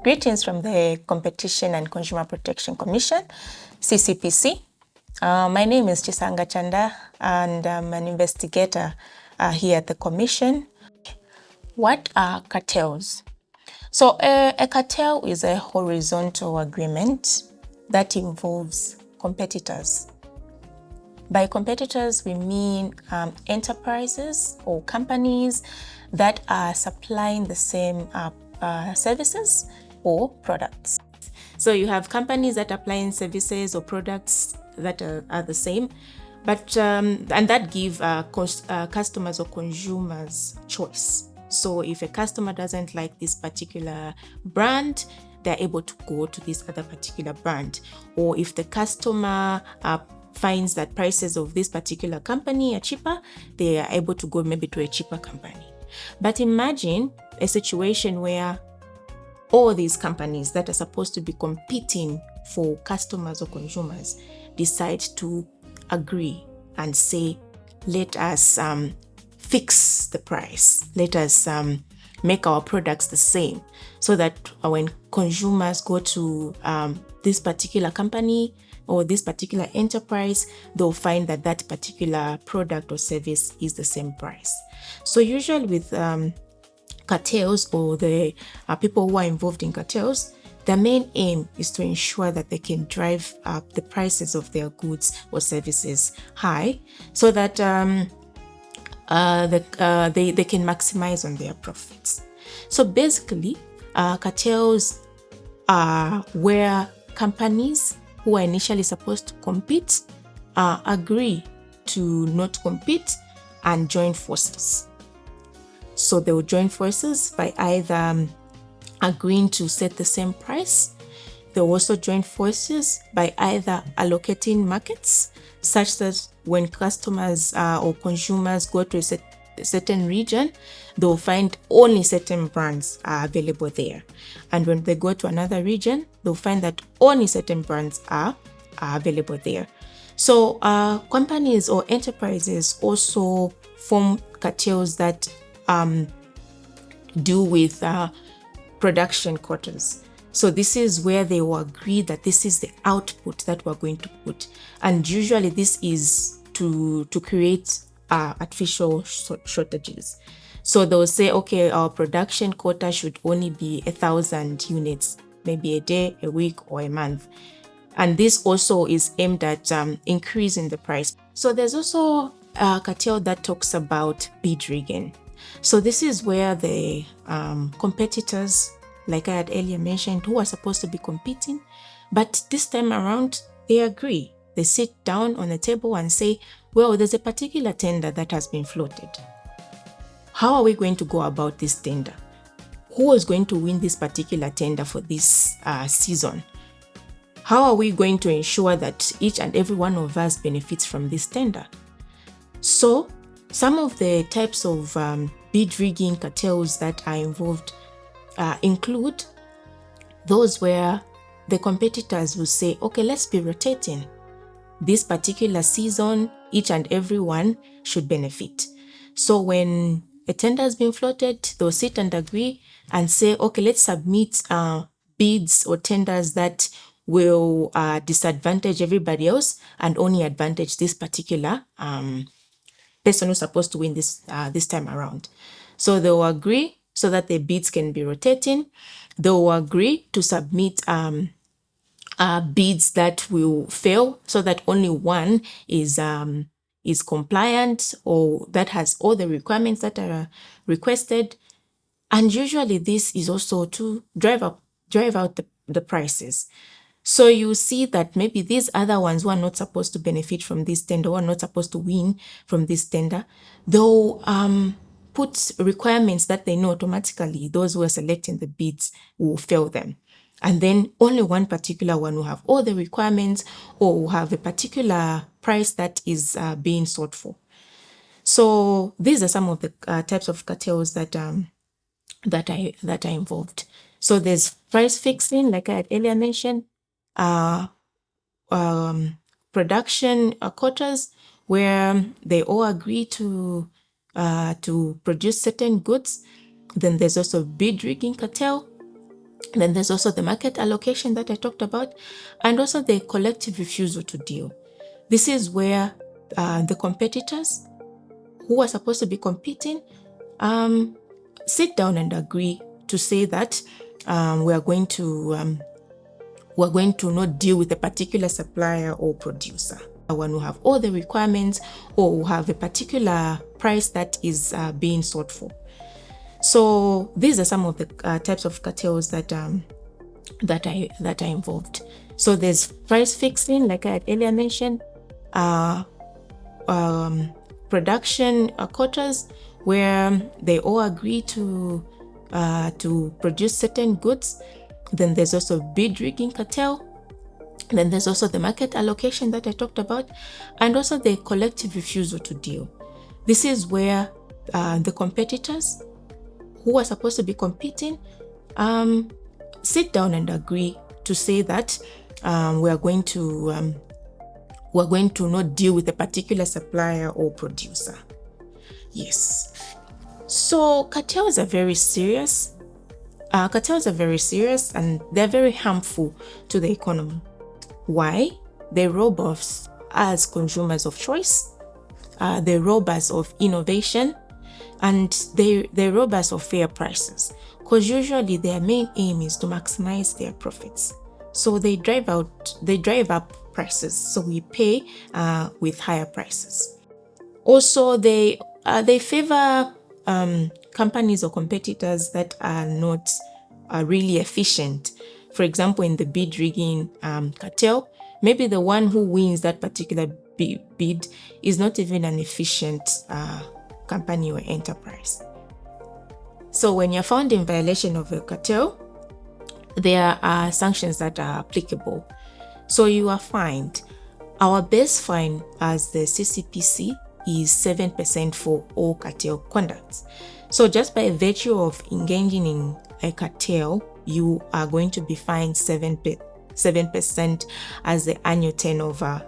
Greetings from the Competition and Consumer Protection Commission, CCPC. My name is Chisanga Chanda and I'm an investigator here at the Commission. What are cartels? So a cartel is a horizontal agreement that involves competitors. By competitors, we mean enterprises or companies that are supplying the same services or products. So you have companies that are applying services or products that are the same, but and that give customers or consumers choice. So if a customer doesn't like this particular brand, they're able to go to this other particular brand. Or if the customer finds that prices of this particular company are cheaper, they are able to go maybe to a cheaper company. But imagine a situation where all these companies that are supposed to be competing for customers or consumers decide to agree and say, let us fix the price. Let us make our products the same, so that when consumers go to this particular company or this particular enterprise, they'll find that that particular product or service is the same price. So usually with cartels or the people who are involved in cartels, their main aim is to ensure that they can drive up the prices of their goods or services high, so that they can maximize on their profits. So basically, cartels are where companies who are initially supposed to compete agree to not compete and join forces. So they will join forces by either agreeing to set the same price. They will also join forces by either allocating markets, such that when customers or consumers go to a certain region, they'll find only certain brands are available there. And when they go to another region, they'll find that only certain brands are available there. So companies or enterprises also form cartels that do with production quotas. So this is where they will agree that this is the output that we're going to put. And usually this is to create artificial shortages. So they'll say, okay, our production quota should only be 1,000 units, maybe a day, a week, or a month. And this also is aimed at increasing the price. So there's also a cartel that talks about bid rigging. So this is where the competitors, like I had earlier mentioned, who are supposed to be competing, but this time around, they agree. They sit down on a table and say, well, there's a particular tender that has been floated. How are we going to go about this tender? Who is going to win this particular tender for this season? How are we going to ensure that each and every one of us benefits from this tender? So some of the types of bid rigging cartels that are involved include those where the competitors will say, okay, let's be rotating. This particular season, each and every one should benefit. So when a tender has been floated, they'll sit and agree and say, okay, let's submit bids or tenders that will disadvantage everybody else and only advantage this particular person who's supposed to win this time around. So they will agree so that the bids can be rotating. They will agree to submit bids that will fail, so that only one is compliant or that has all the requirements that are requested. And usually this is also to drive out the prices. So you see that maybe these other ones who are not supposed to benefit from this tender, who are not supposed to win from this tender, they'll put requirements that they know automatically those who are selecting the bids will fail them. And then only one particular one will have all the requirements or will have a particular price that is being sought for. So these are some of the types of cartels that are involved. So there's price fixing, like I had earlier mentioned, production quotas, where they all agree to produce certain goods. Then there's also bid rigging cartel, Then there's also the market allocation that I talked about, and also the collective refusal to deal. This is where the competitors who are supposed to be competing sit down and agree to say that we're going to not deal with a particular supplier or producer. One will have all the requirements or will have a particular price that is being sought for. So these are some of the types of cartels that are involved. So there's price fixing, like I had earlier mentioned, production quotas, where they all agree to produce certain goods. Then there's also bid rigging cartel. Then there's also the market allocation that I talked about, and also the collective refusal to deal. This is where the competitors who are supposed to be competing sit down and agree to say that we're going to not deal with a particular supplier or producer. Yes. So cartels are very serious. And they're very harmful to the economy. Why? They rob us as consumers of choice. They rob us of innovation, and they rob us of fair prices, because usually their main aim is to maximize their profits. So they drive up prices, so we pay with higher prices. Also, they favor companies or competitors that are not really efficient. For example, in the bid rigging cartel, maybe the one who wins that particular bid is not even an efficient company or enterprise. So when you're found in violation of a cartel, there are sanctions that are applicable. So you are fined. Our base fine as the CCPC is 7% for all cartel conducts. So just by virtue of engaging in a cartel, you are going to be fined 7% as the annual turnover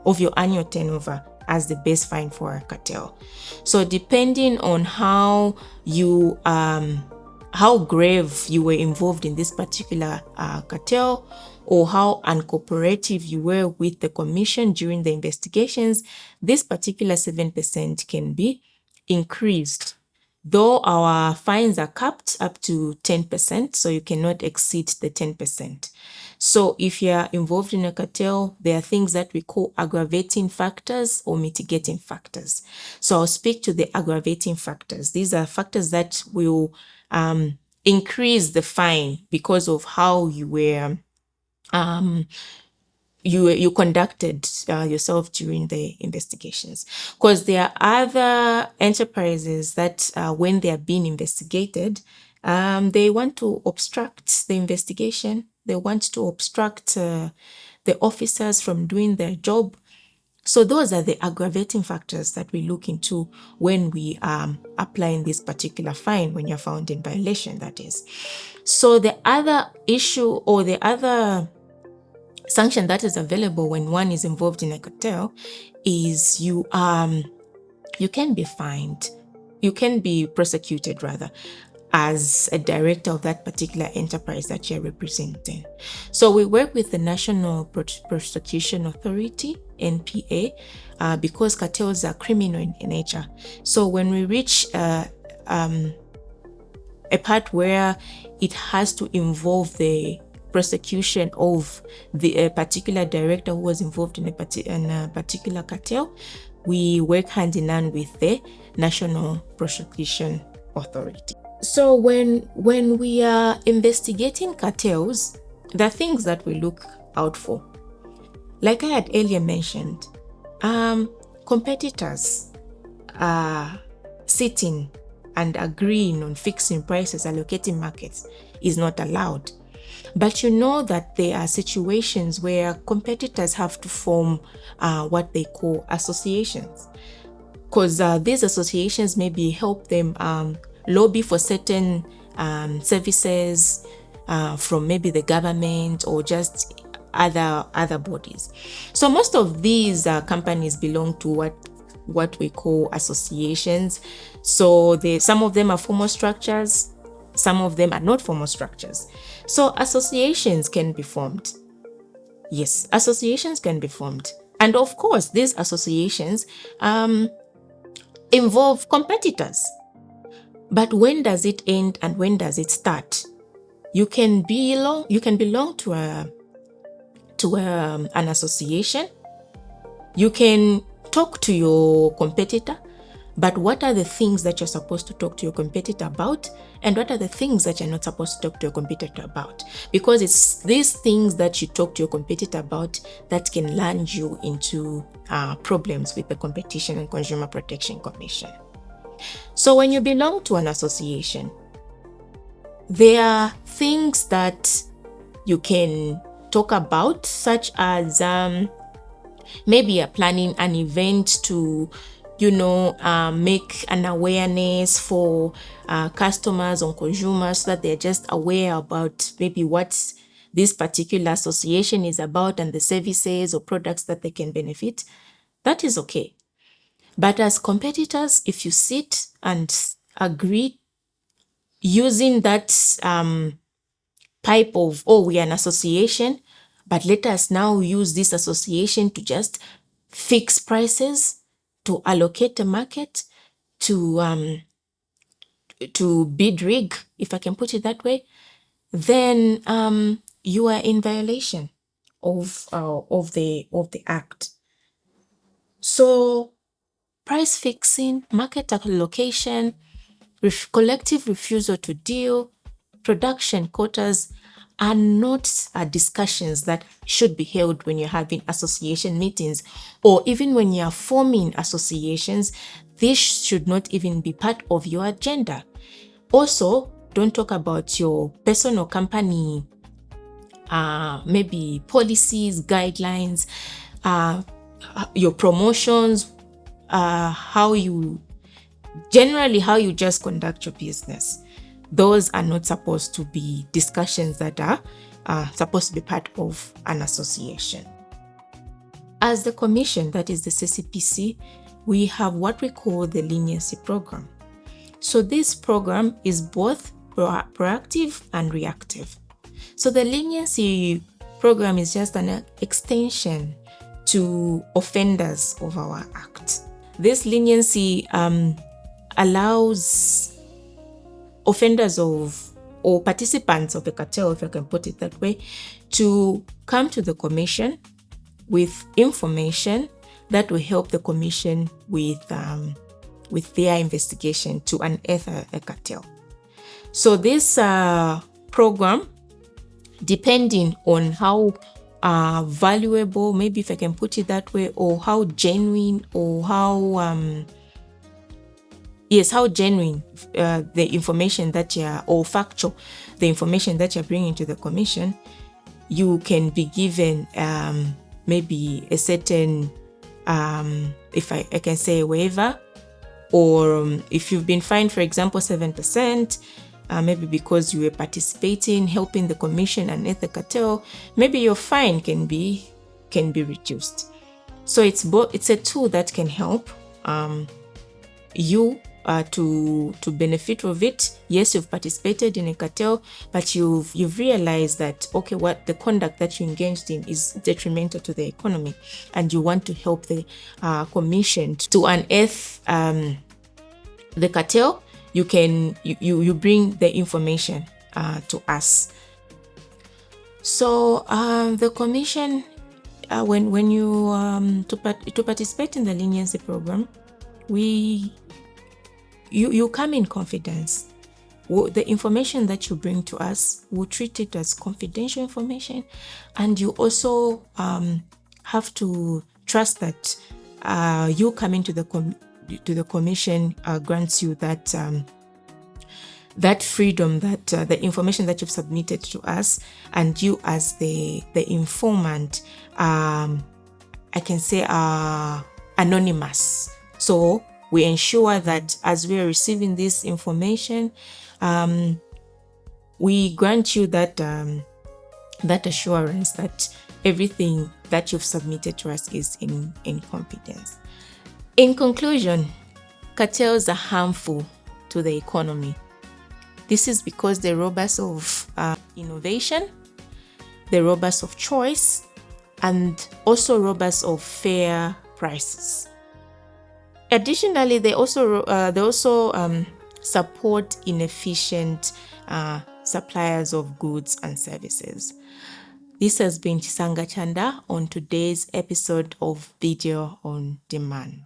of your annual turnover as the base fine for a cartel. So depending on how grave you were involved in this particular cartel, or how uncooperative you were with the commission during the investigations, this particular 7% can be increased. Though our fines are capped up to 10%, so you cannot exceed the 10%. So if you are involved in a cartel, there are things that we call aggravating factors or mitigating factors. So I'll speak to the aggravating factors. These are factors that will increase the fine because of how you were you conducted yourself during the investigations. Because there are other enterprises that when they are being investigated, they want to obstruct the investigation. They want to obstruct the officers from doing their job. So those are the aggravating factors that we look into when we applying this particular fine, when you're found in violation, that is. So the other issue or the other sanction that is available when one is involved in a cartel is you can be fined, you can be prosecuted rather, as a director of that particular enterprise that you're representing. So we work with the National Prosecution Authority, NPA, because cartels are criminal in nature. So when we reach a part where it has to involve the prosecution of the particular director who was involved in a particular cartel, we work hand in hand with the National Prosecution Authority. So when we are investigating cartels, there are things that we look out for. Like I had earlier mentioned, competitors are sitting and agreeing on fixing prices, allocating markets is not allowed. But you know that there are situations where competitors have to form what they call associations, because these associations maybe help them lobby for certain services from maybe the government or just other bodies. So most of these companies belong to what we call associations. So some of them are formal structures, some of them are not formal structures. So associations can be formed. Yes, associations can be formed. And of course, these associations involve competitors. But when does it end and when does it start? You can belong to an association. You can talk to your competitor, but what are the things that you're supposed to talk to your competitor about, and what are the things that you're not supposed to talk to your competitor about? Because it's these things that you talk to your competitor about that can land you into problems with the Competition and Consumer Protection Commission. So when you belong to an association, there are things that you can talk about, such as maybe you're planning an event to, make an awareness for customers or consumers, so that they're just aware about maybe what this particular association is about and the services or products that they can benefit. That is okay. But as competitors, if you sit and agree using that type of, we are an association, but let us now use this association to just fix prices, to allocate the market, to bid rig, if I can put it that way, then you are in violation of the act. So price fixing, market allocation, collective refusal to deal, production quotas are not discussions that should be held when you're having association meetings, or even when you're forming associations. This should not even be part of your agenda. Also, don't talk about your personal company, maybe policies, guidelines, your promotions, how you just conduct your business. Those are not supposed to be discussions that are supposed to be part of an association. As the commission, that is the CCPC, we have what we call the leniency program. So this program is both proactive and reactive. So the leniency program is just an extension to offenders of our act. This leniency allows offenders or participants of the cartel, if I can put it that way, to come to the commission with information that will help the commission with their investigation to unearth a cartel. So this program, depending on how valuable, maybe if I can put it that way, or how genuine, or how genuine the information that or factual the information that you're bringing to the commission, you can be given maybe a certain, if I can say, a waiver, or if you've been fined, for example, 7%, maybe because you were participating, helping the commission unearth the cartel, maybe your fine can be reduced. So it's a tool that can help you to benefit of it. Yes, you've participated in a cartel, but you've realized that, okay, what the conduct that you engaged in is detrimental to the economy, and you want to help the commission to unearth the cartel. You bring the information to us. So the commission, when you to participate in the leniency program, you come in confidence. The information that you bring to us, we'll treat it as confidential information, and you also have to trust that you coming to the commission grants you that freedom, that the information that you've submitted to us, and you as the informant, I can say, anonymous. So we ensure that as we are receiving this information, we grant you that assurance that everything that you've submitted to us is in confidence. In conclusion, cartels are harmful to the economy. This is because they're robust of innovation, they're robust of choice, and also robust of fair prices. Additionally, they also support inefficient suppliers of goods and services. This has been Chisanga Chanda on today's episode of Video on Demand.